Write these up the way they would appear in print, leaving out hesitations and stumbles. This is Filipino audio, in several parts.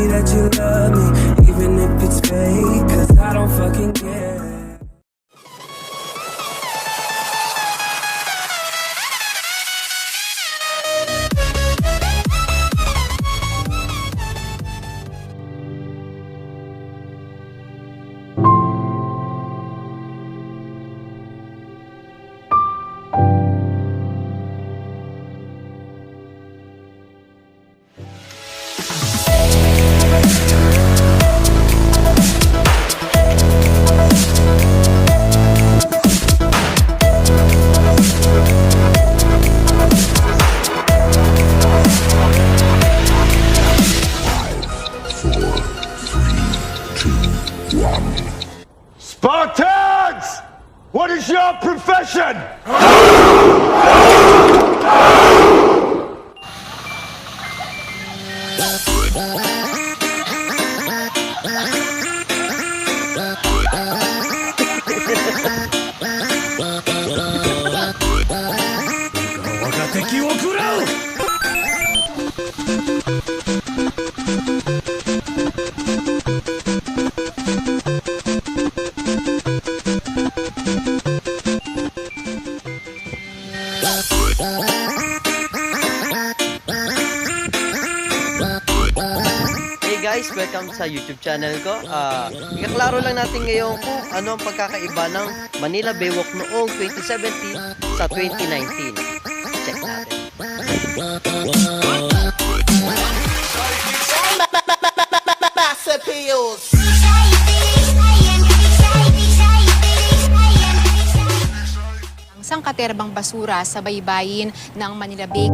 me that you love me, even if it's fake, 'cause I don't fucking care. Spartans! What is your profession? Hey guys, welcome sa YouTube channel ko. Ikaklaro lang natin ngayon kung ano ang pagkakaiba ng Manila Bay Walk noong 2017 sa 2019. Check natin. Ang sangkaterbang basura sa baybayin ng Manila Bay.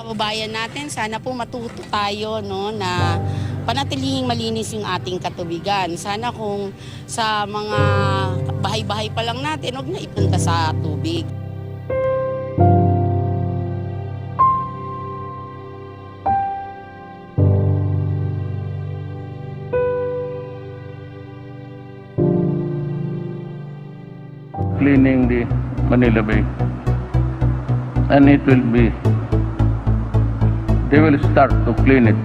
Kababayan natin, sana po matuto tayo no, na panatilihing malinis yung ating katubigan. Sana kung sa mga bahay-bahay pa lang natin, huwag na ipunta sa tubig. Cleaning the Manila Bay, and it will be, they will start to clean it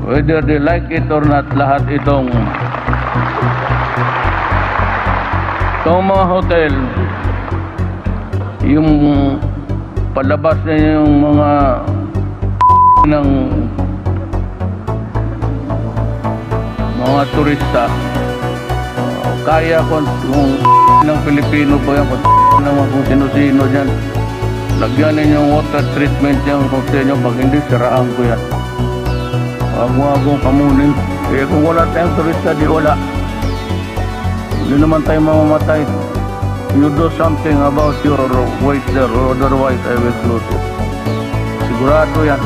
whether they like it or not. Lahat itong mga hotel, yung palabas na yung mga ng mga turista, kaya kung ng Pilipino po yan, kung sino-sino dyan, lagyan ninyong water treatment yan kung sa inyo. Pag hindi, siraan ko yan. Huwag kamunin. Eh kung wala tayong turista, di wala. Hindi naman tayo mamamatay. You do something about your waste there, or otherwise I will close it. Sigurado yan.